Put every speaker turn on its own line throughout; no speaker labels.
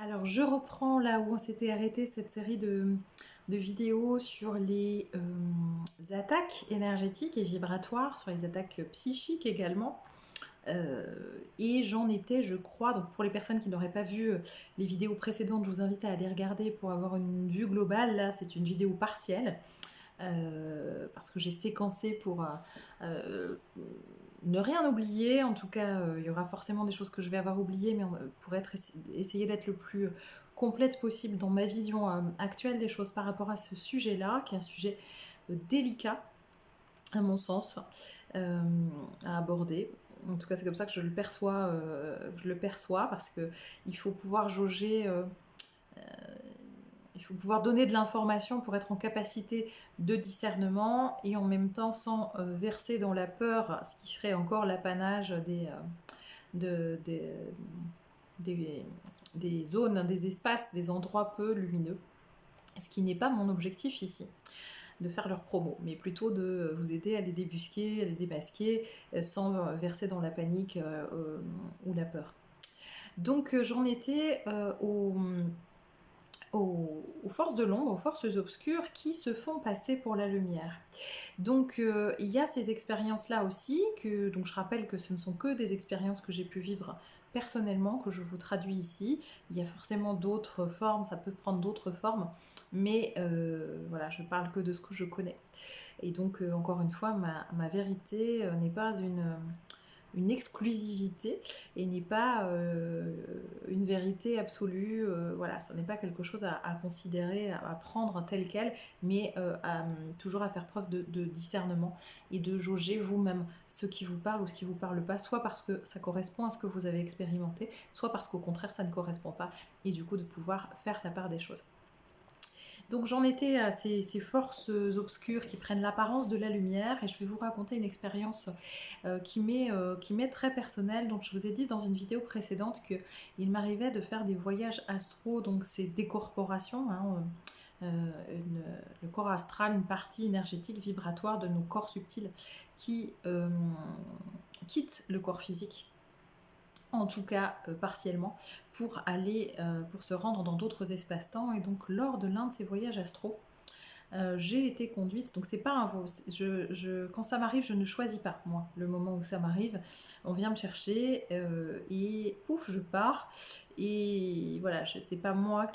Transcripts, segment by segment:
Alors, je reprends là où on s'était arrêté, cette série de vidéos sur les attaques énergétiques et vibratoires, sur les attaques psychiques également. Et j'en étais, je crois, donc pour les personnes qui n'auraient pas vu les vidéos précédentes, je vous invite à aller regarder pour avoir une vue globale. Là, c'est une vidéo partielle. Parce que j'ai séquencé pour ne rien oublier. En tout cas, il y aura forcément des choses que je vais avoir oubliées, mais pour essayer d'être le plus complète possible dans ma vision actuelle des choses par rapport à ce sujet-là, qui est un sujet délicat, à mon sens, à aborder. En tout cas, c'est comme ça que je le perçois parce que il faut pouvoir jauger. Il faut pouvoir donner de l'information pour être en capacité de discernement et en même temps sans verser dans la peur, ce qui ferait encore l'apanage de- des, des, des zones, des espaces, des endroits peu lumineux. Ce qui n'est pas mon objectif ici, de faire leur promo, mais plutôt de vous aider à les débusquer, à les démasquer, sans verser dans la panique ou la peur. Donc j'en étais aux forces de l'ombre, aux forces obscures qui se font passer pour la lumière. Donc il y a ces expériences-là aussi, donc je rappelle que ce ne sont que des expériences que j'ai pu vivre personnellement, que je vous traduis ici. Il y a forcément d'autres formes, ça peut prendre d'autres formes, mais voilà, je parle que de ce que je connais. Et donc encore une fois, ma vérité n'est pas une exclusivité et n'est pas une vérité absolue. Voilà, ça n'est pas quelque chose à considérer, à prendre tel quel, mais toujours à faire preuve de discernement et de jauger vous-même ce qui vous parle ou ce qui vous parle pas, soit parce que ça correspond à ce que vous avez expérimenté, soit parce qu'au contraire ça ne correspond pas, et du coup de pouvoir faire la part des choses. Donc j'en étais à ces forces obscures qui prennent l'apparence de la lumière, et je vais vous raconter une expérience qui m'est très personnelle. Donc je vous ai dit dans une vidéo précédente qu'il m'arrivait de faire des voyages astro, donc c'est décorporation, hein, le corps astral, une partie énergétique vibratoire de nos corps subtils qui quitte le corps physique, en tout cas partiellement, pour se rendre dans d'autres espaces-temps. Et donc lors de l'un de ces voyages astro, j'ai été conduite, donc c'est pas un vol, quand ça m'arrive, je ne choisis pas, moi, le moment où ça m'arrive. On vient me chercher et pouf, je pars. Et voilà, c'est pas moi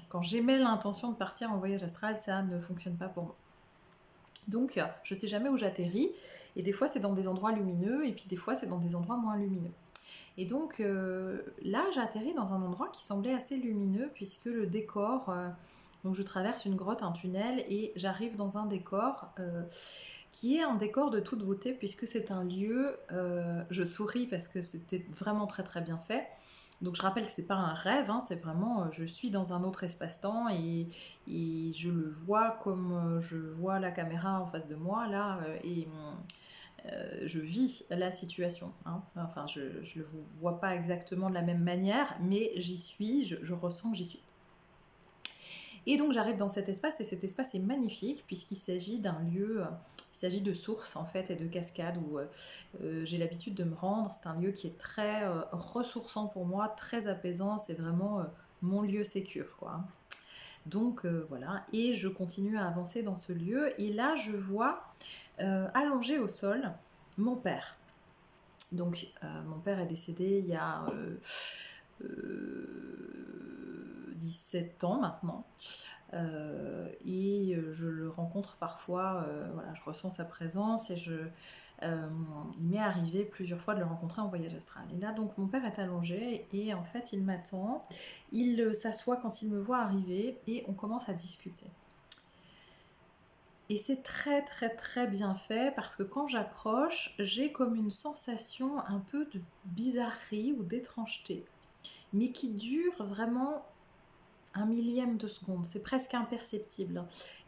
quand j'émets l'intention de partir en voyage astral, ça ne fonctionne pas pour moi. Donc, je sais jamais où j'atterris, et des fois c'est dans des endroits lumineux, et puis des fois c'est dans des endroits moins lumineux. Et donc là, j'ai atterri dans un endroit qui semblait assez lumineux, puisque le décor, donc je traverse une grotte, un tunnel, et j'arrive dans un décor qui est un décor de toute beauté, puisque c'est un lieu, je souris parce que c'était vraiment très très bien fait. Donc je rappelle que c'est pas un rêve, hein, c'est vraiment, je suis dans un autre espace-temps, et je le vois comme je vois la caméra en face de moi là, et je vis la situation, hein. Enfin, je ne le vois pas exactement de la même manière, mais j'y suis, je ressens que j'y suis. Et donc j'arrive dans cet espace, et cet espace est magnifique puisqu'il s'agit d'un lieu, il s'agit de sources en fait et de cascades où j'ai l'habitude de me rendre. C'est un lieu qui est très ressourçant pour moi, très apaisant, c'est vraiment mon lieu sécure, quoi. Donc voilà, et je continue à avancer dans ce lieu, et là je vois allongé au sol mon père. Donc mon père est décédé il y a 17 ans maintenant. Et je le rencontre parfois, voilà, je ressens sa présence, et il m'est arrivé plusieurs fois de le rencontrer en voyage astral. Et là, donc, mon père est allongé, et en fait, il m'attend, il s'assoit quand il me voit arriver, et on commence à discuter. Et c'est très très très bien fait, parce que quand j'approche, j'ai comme une sensation un peu de bizarrerie ou d'étrangeté, mais qui dure vraiment un millième de seconde, c'est presque imperceptible.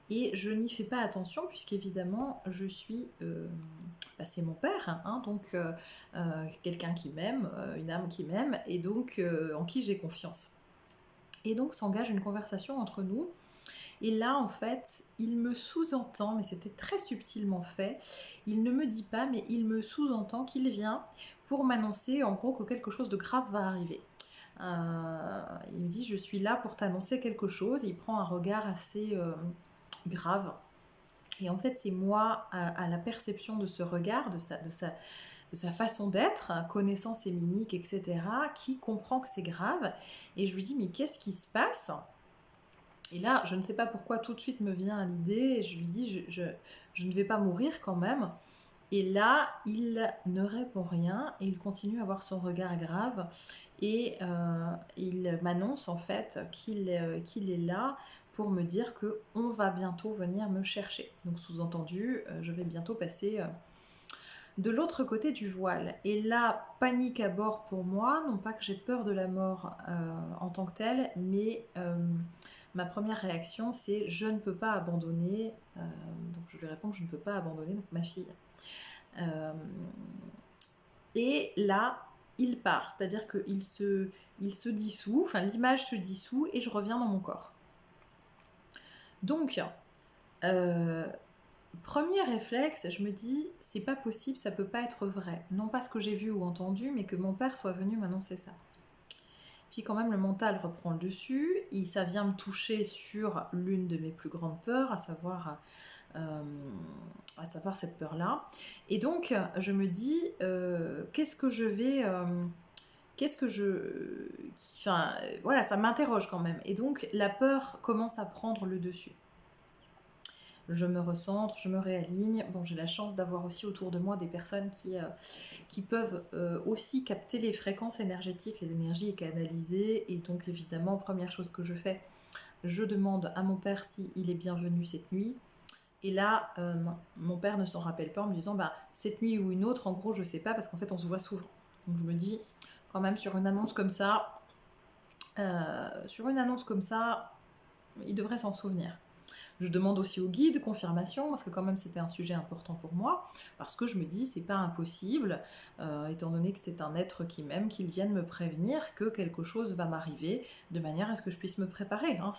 Et je n'y fais pas attention, puisqu'évidemment, je suis... c'est mon père, hein, donc quelqu'un qui m'aime, une âme qui m'aime, et donc en qui j'ai confiance. Et donc s'engage une conversation entre nous. Et là, en fait, il me sous-entend, mais c'était très subtilement fait. Il ne me dit pas, mais il me sous-entend qu'il vient pour m'annoncer, en gros, que quelque chose de grave va arriver. Il me dit, je suis là pour t'annoncer quelque chose. Il prend un regard assez grave. Et en fait, c'est moi, à la perception de ce regard, de sa façon d'être, connaissant ses mimiques, etc., qui comprend que c'est grave. Et je lui dis, mais qu'est-ce qui se passe? Et là, je ne sais pas pourquoi tout de suite me vient à l'idée, et je lui dis, je ne vais pas mourir quand même. Et là, il ne répond rien, et il continue à avoir son regard grave, et il m'annonce en fait qu'il est là pour me dire que on va bientôt venir me chercher. Donc sous-entendu, je vais bientôt passer de l'autre côté du voile. Et là, panique à bord pour moi, non pas que j'ai peur de la mort en tant que telle, mais ma première réaction c'est je ne peux pas abandonner, donc je lui réponds que je ne peux pas abandonner donc ma fille. Euh, et là, il part, c'est-à-dire il se dissout, enfin l'image se dissout et je reviens dans mon corps. Donc, euh, premier réflexe, je me dis, c'est pas possible, ça peut pas être vrai. Non pas ce que j'ai vu ou entendu, mais que mon père soit venu m'annoncer ça. Puis quand même, le mental reprend le dessus, et ça vient me toucher sur l'une de mes plus grandes peurs, euh, à savoir cette peur-là. Et donc, je me dis, qu'est-ce que je vais... qu'est-ce que je... Enfin, voilà, ça m'interroge quand même. Et donc, la peur commence à prendre le dessus. Je me recentre, je me réaligne. Bon, j'ai la chance d'avoir aussi autour de moi des personnes qui peuvent aussi capter les fréquences énergétiques, les énergies et canaliser. Et donc, évidemment, première chose que je fais, je demande à mon père s'il est bienvenu cette nuit. Et là, mon père ne s'en rappelle pas en me disant, bah, cette nuit ou une autre, en gros, je sais pas, parce qu'en fait, on se voit souvent. Donc, je me dis, quand même, sur une annonce comme ça, il devrait s'en souvenir. Je demande aussi au guide confirmation, parce que quand même c'était un sujet important pour moi, parce que je me dis c'est pas impossible, étant donné que c'est un être qui m'aime, qu'il vienne me prévenir que quelque chose va m'arriver, de manière à ce que je puisse me préparer. Hein.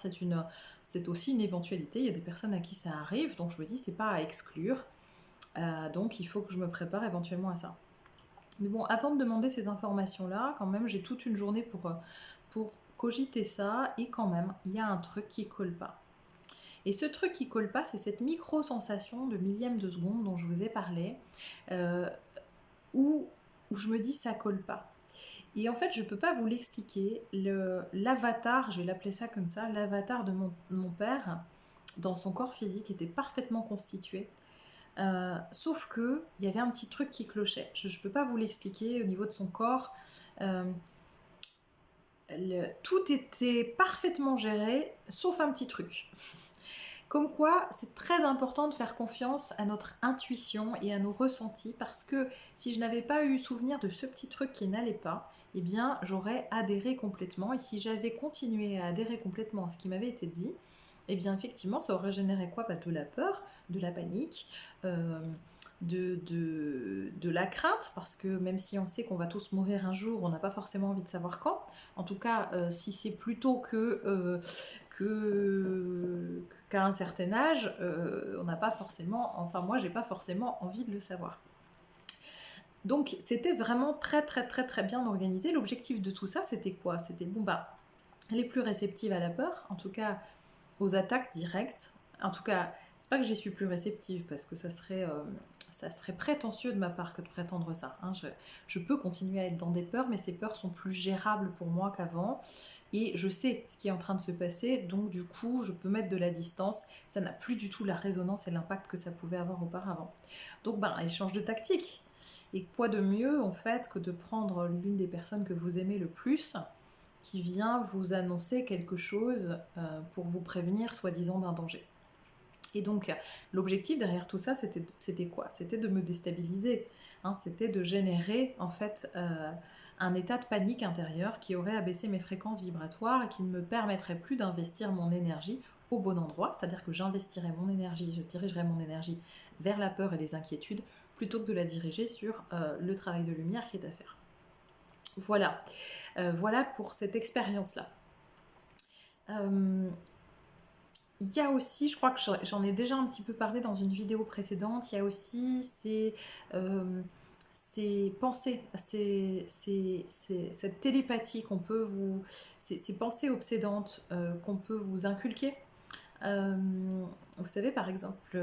C'est aussi une éventualité, il y a des personnes à qui ça arrive, donc je me dis c'est pas à exclure, donc il faut que je me prépare éventuellement à ça. Mais bon, avant de demander ces informations-là, quand même j'ai toute une journée pour cogiter ça, et quand même il y a un truc qui colle pas. Et ce truc qui colle pas, c'est cette micro-sensation de millième de seconde dont je vous ai parlé, euh, où, où je me dis ça colle pas. Et en fait, je peux pas vous l'expliquer. L'avatar, je vais l'appeler ça comme ça, l'avatar de mon père, dans son corps physique, était parfaitement constitué. Sauf que il y avait un petit truc qui clochait. Je ne peux pas vous l'expliquer au niveau de son corps. Euh, Tout était parfaitement géré, sauf un petit truc. Comme quoi, c'est très important de faire confiance à notre intuition et à nos ressentis, parce que si je n'avais pas eu souvenir de ce petit truc qui n'allait pas, eh bien, j'aurais adhéré complètement. Et si j'avais continué à adhérer complètement à ce qui m'avait été dit, eh bien, effectivement, ça aurait généré quoi? Bah, de la peur, de la panique, euh, de la crainte, parce que même si on sait qu'on va tous mourir un jour, on n'a pas forcément envie de savoir quand. En tout cas, si c'est plutôt qu'à un certain âge, on n'a pas forcément, enfin moi j'ai pas forcément envie de le savoir. Donc c'était vraiment très très très très bien organisé. L'objectif de tout ça c'était quoi? C'était bon bah elle est plus réceptive à la peur, en tout cas aux attaques directes. En tout cas, c'est pas que j'y suis plus réceptive parce que ça serait prétentieux de ma part que de prétendre ça. Hein. Je peux continuer à être dans des peurs, mais ces peurs sont plus gérables pour moi qu'avant. Et je sais ce qui est en train de se passer, donc du coup, je peux mettre de la distance. Ça n'a plus du tout la résonance et l'impact que ça pouvait avoir auparavant. Donc, ben, échange de tactique. Et quoi de mieux, en fait, que de prendre l'une des personnes que vous aimez le plus, qui vient vous annoncer quelque chose pour vous prévenir, soi-disant, d'un danger. Et donc, l'objectif derrière tout ça, c'était quoi? C'était de me déstabiliser. Hein, c'était de générer, en fait, un état de panique intérieure qui aurait abaissé mes fréquences vibratoires et qui ne me permettrait plus d'investir mon énergie au bon endroit. C'est-à-dire que j'investirais mon énergie, je dirigerais mon énergie vers la peur et les inquiétudes plutôt que de la diriger sur le travail de lumière qui est à faire. Voilà. Voilà pour cette expérience-là. Il y a aussi, je crois que j'en ai déjà un petit peu parlé dans une vidéo précédente, il y a aussi ces pensées, cette télépathie qu'on peut vous... ces pensées obsédantes qu'on peut vous inculquer. Vous savez, par exemple,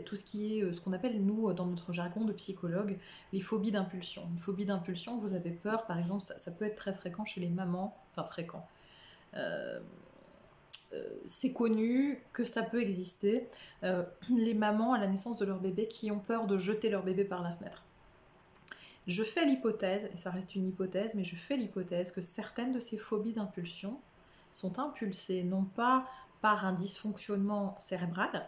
tout ce qui est ce qu'on appelle, nous, dans notre jargon de psychologue, les phobies d'impulsion. Une phobie d'impulsion, vous avez peur, par exemple, ça peut être très fréquent chez les mamans, enfin fréquent. Euh, c'est connu que ça peut exister. Les mamans à la naissance de leur bébé qui ont peur de jeter leur bébé par la fenêtre. Je fais l'hypothèse, et ça reste une hypothèse, mais je fais l'hypothèse que certaines de ces phobies d'impulsion sont impulsées non pas par un dysfonctionnement cérébral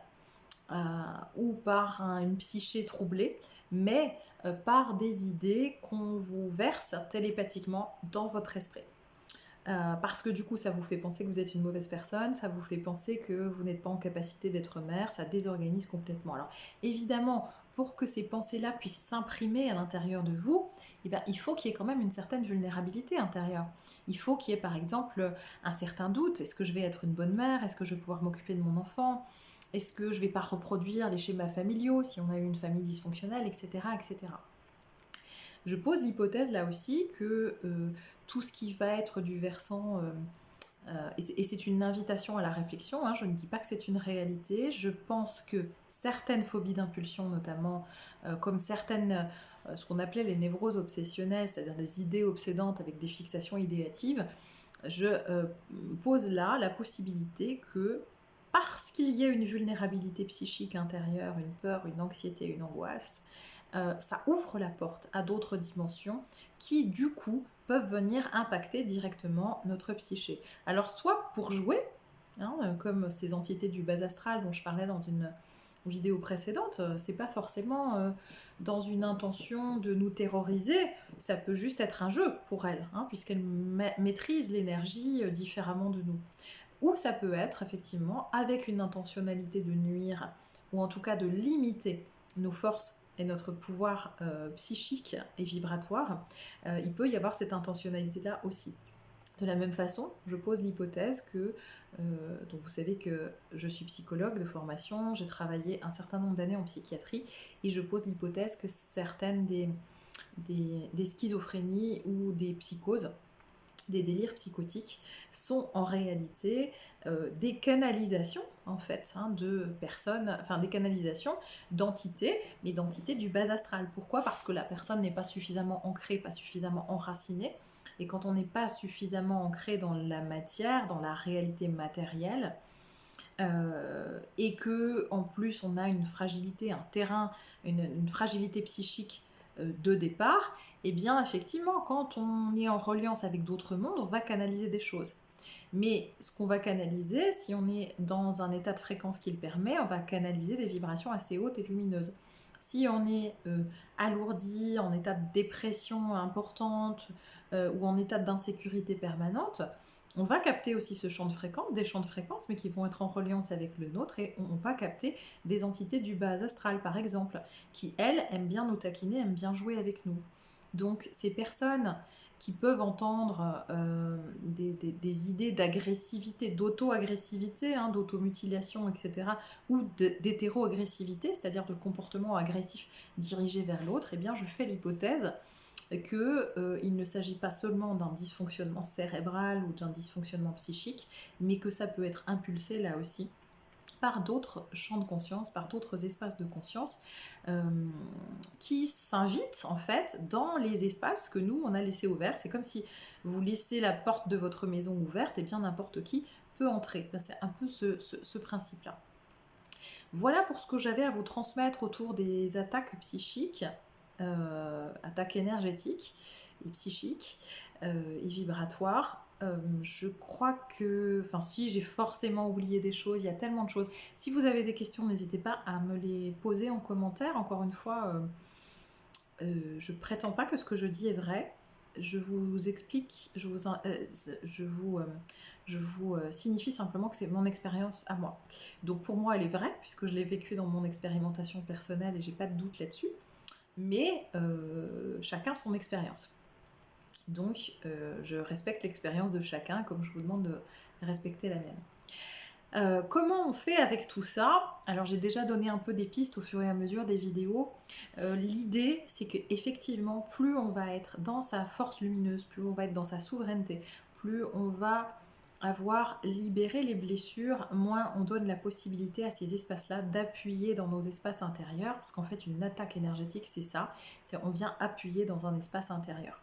ou par une psyché troublée, mais par des idées qu'on vous verse télépathiquement dans votre esprit. Parce que du coup, ça vous fait penser que vous êtes une mauvaise personne, ça vous fait penser que vous n'êtes pas en capacité d'être mère, ça désorganise complètement. Alors, évidemment, pour que ces pensées-là puissent s'imprimer à l'intérieur de vous, eh bien, il faut qu'il y ait quand même une certaine vulnérabilité intérieure. Il faut qu'il y ait, par exemple, un certain doute. Est-ce que je vais être une bonne mère? Est-ce que je vais pouvoir m'occuper de mon enfant? Est-ce que je ne vais pas reproduire les schémas familiaux si on a eu une famille dysfonctionnelle, etc., etc. Je pose l'hypothèse là aussi que tout ce qui va être du versant, et c'est une invitation à la réflexion, hein, je ne dis pas que c'est une réalité, je pense que certaines phobies d'impulsion notamment, comme certaines, ce qu'on appelait les névroses obsessionnelles, c'est-à-dire des idées obsédantes avec des fixations idéatives, je pose là la possibilité que parce qu'il y a une vulnérabilité psychique intérieure, une peur, une anxiété, une angoisse, ça ouvre la porte à d'autres dimensions qui, du coup, peuvent venir impacter directement notre psyché. Alors, soit pour jouer, hein, comme ces entités du bas astral dont je parlais dans une vidéo précédente, c'est pas forcément dans une intention de nous terroriser, ça peut juste être un jeu pour elles, hein, puisqu'elles maîtrisent l'énergie différemment de nous. Ou ça peut être effectivement avec une intentionnalité de nuire, ou en tout cas de limiter nos forces et notre pouvoir psychique et vibratoire. Il peut y avoir cette intentionnalité-là aussi. De la même façon, je pose l'hypothèse que, donc vous savez que je suis psychologue de formation, j'ai travaillé un certain nombre d'années en psychiatrie, et je pose l'hypothèse que certaines des schizophrénies ou des psychoses, des délires psychotiques, sont en réalité des canalisations en fait, hein, de personnes, enfin des canalisations d'entités, mais d'entités du bas astral. Pourquoi? Parce que la personne n'est pas suffisamment ancrée, pas suffisamment enracinée, et quand on n'est pas suffisamment ancré dans la matière, dans la réalité matérielle, et que en plus on a une fragilité, un terrain, une fragilité psychique de départ, et bien effectivement quand on est en reliance avec d'autres mondes, on va canaliser des choses. Mais ce qu'on va canaliser, si on est dans un état de fréquence qui le permet, on va canaliser des vibrations assez hautes et lumineuses. Si on est alourdi, en état de dépression importante ou en état d'insécurité permanente, on va capter aussi ce champ de fréquence, des champs de fréquence, mais qui vont être en reliance avec le nôtre, et on va capter des entités du bas astral, par exemple, qui, elles, aiment bien nous taquiner, aiment bien jouer avec nous. Donc, ces personnes qui peuvent entendre des idées d'agressivité, d'auto-agressivité, hein, d'automutilation, etc., ou d'hétéro-agressivité, c'est-à-dire de comportement agressif dirigé vers l'autre, eh bien, je fais l'hypothèse qu'il ne s'agit pas seulement d'un dysfonctionnement cérébral ou d'un dysfonctionnement psychique, mais que ça peut être impulsé là aussi par d'autres champs de conscience, par d'autres espaces de conscience euh, qui s'invitent en fait dans les espaces que nous on a laissés ouverts. C'est comme si vous laissez la porte de votre maison ouverte, et bien n'importe qui peut entrer. C'est un peu ce principe-là. Voilà pour ce que j'avais à vous transmettre autour des attaques psychiques, attaques énergétiques et psychiques et vibratoires. Je crois que, enfin si j'ai forcément oublié des choses, il y a tellement de choses. Si vous avez des questions, n'hésitez pas à me les poser en commentaire. Encore une fois, je prétends pas que ce que je dis est vrai. Je vous explique, je vous signifie simplement que c'est mon expérience à moi. Donc pour moi, elle est vraie, puisque je l'ai vécue dans mon expérimentation personnelle et j'ai pas de doute là-dessus. Mais chacun son expérience. Donc je respecte l'expérience de chacun, comme je vous demande de respecter la mienne. Comment on fait avec tout ça? Alors j'ai déjà donné un peu des pistes au fur et à mesure des vidéos. L'idée, c'est qu'effectivement, plus on va être dans sa force lumineuse, plus on va être dans sa souveraineté, plus on va avoir libéré les blessures, moins on donne la possibilité à ces espaces-là d'appuyer dans nos espaces intérieurs, parce qu'en fait une attaque énergétique c'est ça, c'est on vient appuyer dans un espace intérieur.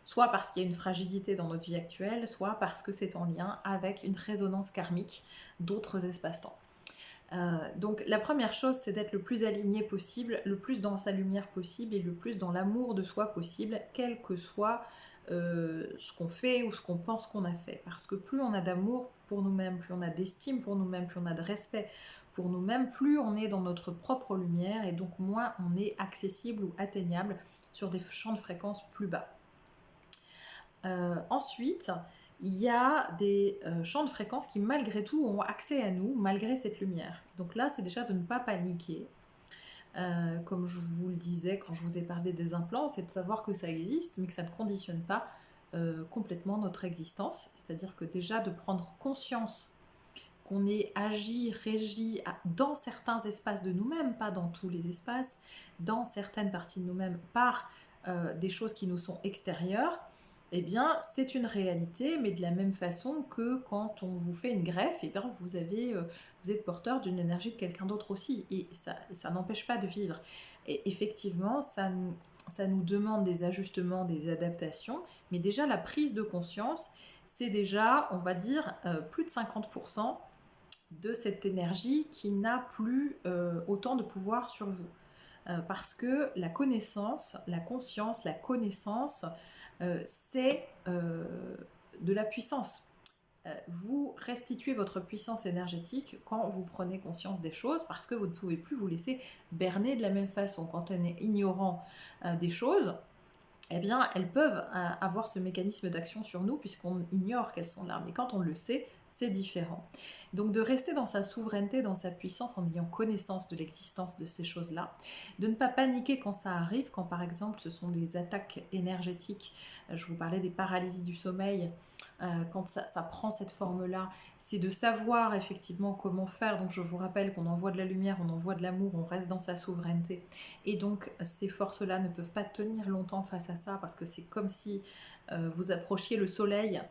Soit parce qu'il y a une fragilité dans notre vie actuelle, soit parce que c'est en lien avec une résonance karmique d'autres espaces-temps. Donc la première chose, c'est d'être le plus aligné possible, le plus dans sa lumière possible et le plus dans l'amour de soi possible, quel que soit ce qu'on fait ou ce qu'on pense qu'on a fait. Parce que plus on a d'amour pour nous-mêmes, plus on a d'estime pour nous-mêmes, plus on a de respect pour nous-mêmes, plus on est dans notre propre lumière et donc moins on est accessible ou atteignable sur des champs de fréquence plus bas. Ensuite, il y a des champs de fréquences qui malgré tout ont accès à nous malgré cette lumière. Donc là, c'est déjà de ne pas paniquer. Comme je vous le disais quand je vous ai parlé des implants, c'est de savoir que ça existe, mais que ça ne conditionne pas complètement notre existence. C'est-à-dire que déjà de prendre conscience qu'on est agi, régi dans certains espaces de nous-mêmes, pas dans tous les espaces, dans certaines parties de nous-mêmes par des choses qui nous sont extérieures, eh bien, c'est une réalité, mais de la même façon que quand on vous fait une greffe, eh bien, vous êtes porteur d'une énergie de quelqu'un d'autre aussi, et ça n'empêche pas de vivre. Et effectivement, ça nous demande des ajustements, des adaptations, mais déjà la prise de conscience, c'est déjà, on va dire, plus de 50% de cette énergie qui n'a plus autant de pouvoir sur vous. Parce que la connaissance, la conscience, la connaissance, c'est de la puissance. Vous restituez votre puissance énergétique quand vous prenez conscience des choses parce que vous ne pouvez plus vous laisser berner de la même façon. Quand on est ignorant des choses, eh bien, elles peuvent avoir ce mécanisme d'action sur nous puisqu'on ignore qu'elles sont là. Mais quand on le sait, c'est différent. Donc de rester dans sa souveraineté, dans sa puissance, en ayant connaissance de l'existence de ces choses-là, de ne pas paniquer quand ça arrive, quand par exemple ce sont des attaques énergétiques, je vous parlais des paralysies du sommeil, quand ça prend cette forme-là, c'est de savoir effectivement comment faire. Donc je vous rappelle qu'on envoie de la lumière, on envoie de l'amour, on reste dans sa souveraineté. Et donc ces forces-là ne peuvent pas tenir longtemps face à ça parce que c'est comme si vous approchiez le soleil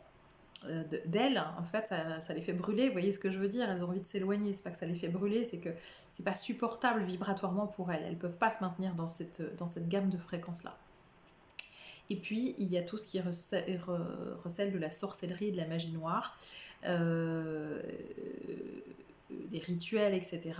d'elles, en fait ça les fait brûler, vous voyez ce que je veux dire, elles ont envie de s'éloigner, c'est pas que ça les fait brûler, c'est que c'est pas supportable vibratoirement pour elles peuvent pas se maintenir dans cette gamme de fréquences là. Et puis, il y a tout ce qui recèle de la sorcellerie et de la magie noire, euh, des rituels, etc.,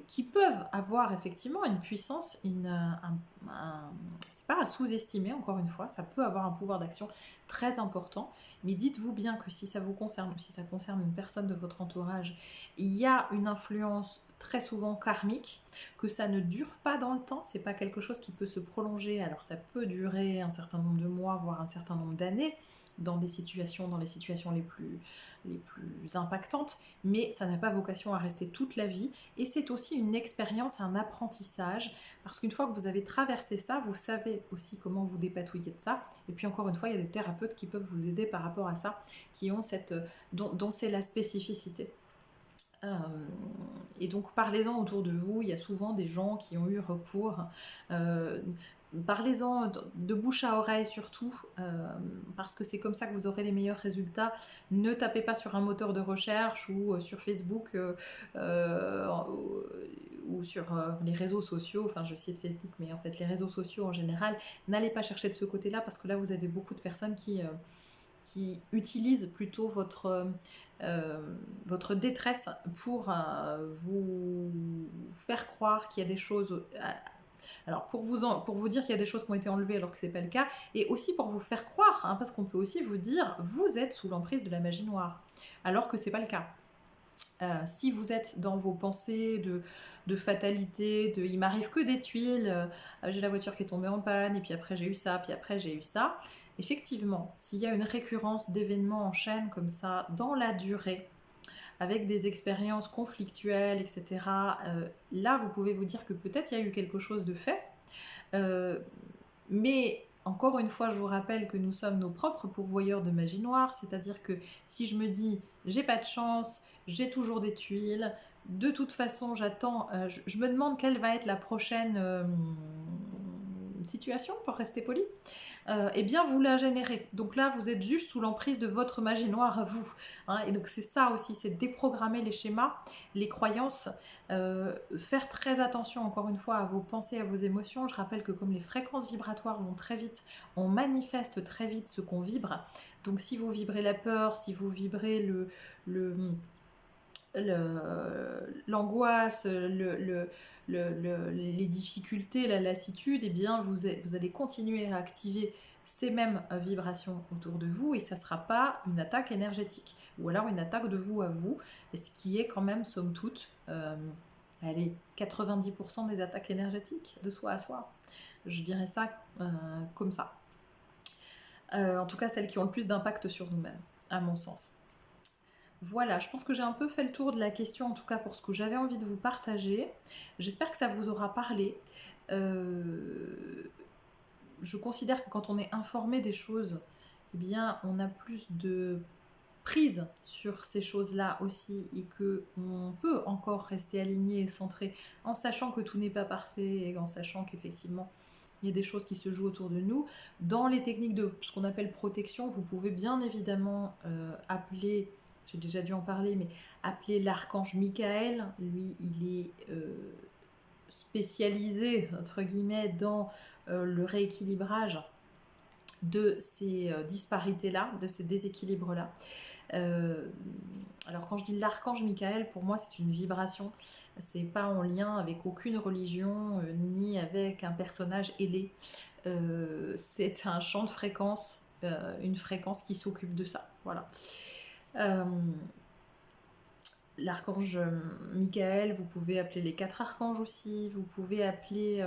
qui peuvent avoir effectivement une puissance, c'est pas à sous-estimer encore une fois, ça peut avoir un pouvoir d'action très important, mais dites-vous bien que si ça vous concerne ou si ça concerne une personne de votre entourage, il y a une influence très souvent karmique, que ça ne dure pas dans le temps, c'est pas quelque chose qui peut se prolonger, alors ça peut durer un certain nombre de mois, voire un certain nombre d'années, dans les situations les plus impactantes, mais ça n'a pas vocation à rester toute la vie, et c'est aussi une expérience, un apprentissage, parce qu'une fois que vous avez traversé ça, vous savez aussi comment vous dépatouiller de ça, et puis encore une fois, il y a des thérapeutes qui peuvent vous aider par rapport à ça, qui ont dont c'est la spécificité. Euh, et donc parlez-en autour de vous, il y a souvent des gens qui ont eu recours. Euh, Parlez-en de bouche à oreille surtout, parce que c'est comme ça que vous aurez les meilleurs résultats. Ne tapez pas sur un moteur de recherche ou sur Facebook euh, ou sur les réseaux sociaux, enfin je cite Facebook, mais en fait les réseaux sociaux en général, n'allez pas chercher de ce côté-là, parce que là vous avez beaucoup de personnes qui utilisent plutôt votre détresse pour vous faire croire qu'il y a des choses. Alors pour vous dire qu'il y a des choses qui ont été enlevées alors que c'est pas le cas, et aussi pour vous faire croire, hein, parce qu'on peut aussi vous dire vous êtes sous l'emprise de la magie noire, alors que c'est pas le cas. Si vous êtes dans vos pensées de fatalité, il m'arrive que des tuiles, j'ai la voiture qui est tombée en panne, et puis après j'ai eu ça, puis après j'ai eu ça, effectivement, s'il y a une récurrence d'événements en chaîne comme ça, dans la durée, avec des expériences conflictuelles, etc., là vous pouvez vous dire que peut-être il y a eu quelque chose de fait, euh, mais encore une fois, je vous rappelle que nous sommes nos propres pourvoyeurs de magie noire, c'est-à-dire que si je me dis j'ai pas de chance, j'ai toujours des tuiles, de toute façon j'attends, je me demande quelle va être la prochaine situation, pour rester poli, eh bien vous la générez. Donc là, vous êtes juste sous l'emprise de votre magie noire à vous, hein. Et donc c'est ça aussi, c'est déprogrammer les schémas, les croyances, faire très attention encore une fois à vos pensées, à vos émotions. Je rappelle que comme les fréquences vibratoires vont très vite, on manifeste très vite ce qu'on vibre. Donc si vous vibrez la peur, si vous vibrez le l'angoisse, les difficultés, la lassitude, eh bien vous allez continuer à activer ces mêmes vibrations autour de vous et ça ne sera pas une attaque énergétique ou alors une attaque de vous à vous, et ce qui est quand même somme toute, allez, 90% des attaques énergétiques de soi à soi. Je dirais ça comme ça. En tout cas, celles qui ont le plus d'impact sur nous-mêmes, à mon sens. Voilà, je pense que j'ai un peu fait le tour de la question, en tout cas pour ce que j'avais envie de vous partager. J'espère que ça vous aura parlé. Je considère que quand on est informé des choses, eh bien, on a plus de prise sur ces choses-là aussi et qu'on peut encore rester aligné et centré en sachant que tout n'est pas parfait et en sachant qu'effectivement, il y a des choses qui se jouent autour de nous. Dans les techniques de ce qu'on appelle protection, vous pouvez bien évidemment appeler, j'ai déjà dû en parler, mais appeler l'archange Michael. Lui, il est spécialisé, entre guillemets, dans le rééquilibrage de ces disparités-là, de ces déséquilibres-là. Alors quand je dis l'archange Michael, pour moi c'est une vibration, c'est pas en lien avec aucune religion ni avec un personnage ailé. C'est un champ de fréquence, une fréquence qui s'occupe de ça. Voilà. L'archange Michael, vous pouvez appeler les 4 archanges aussi, vous pouvez appeler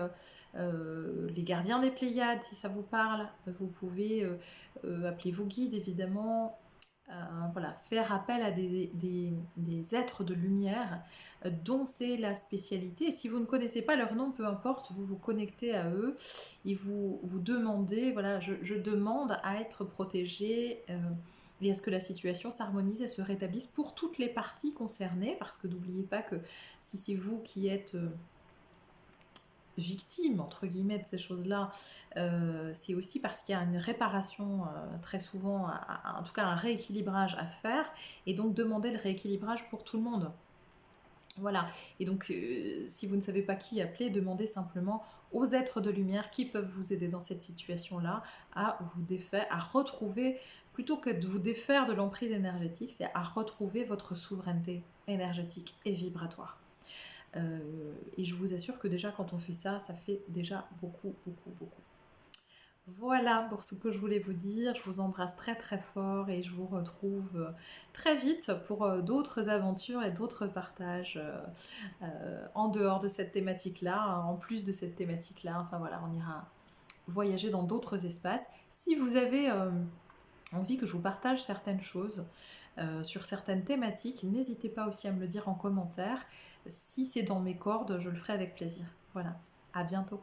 les gardiens des Pléiades si ça vous parle, vous pouvez appeler vos guides évidemment, voilà, faire appel à des êtres de lumière dont c'est la spécialité. Et si vous ne connaissez pas leur nom, peu importe, vous vous connectez à eux et vous demandez, voilà, je demande à être protégé et à ce que la situation s'harmonise et se rétablisse pour toutes les parties concernées, parce que n'oubliez pas que si c'est vous qui êtes victime, entre guillemets, de ces choses-là, c'est aussi parce qu'il y a une réparation très souvent, en tout cas un rééquilibrage à faire, et donc demander le rééquilibrage pour tout le monde. Voilà, et donc si vous ne savez pas qui appeler, demandez simplement aux êtres de lumière qui peuvent vous aider dans cette situation-là à vous défaire, à retrouver, plutôt que de vous défaire de l'emprise énergétique, c'est à retrouver votre souveraineté énergétique et vibratoire. Et je vous assure que déjà quand on fait ça, ça fait déjà beaucoup, beaucoup, beaucoup. Voilà pour ce que je voulais vous dire. Je vous embrasse très très fort et je vous retrouve très vite pour d'autres aventures et d'autres partages en dehors de cette thématique-là, en plus de cette thématique-là. Enfin voilà, on ira voyager dans d'autres espaces. Si vous avez envie que je vous partage certaines choses sur certaines thématiques, n'hésitez pas aussi à me le dire en commentaire. Si c'est dans mes cordes, je le ferai avec plaisir. Voilà, à bientôt.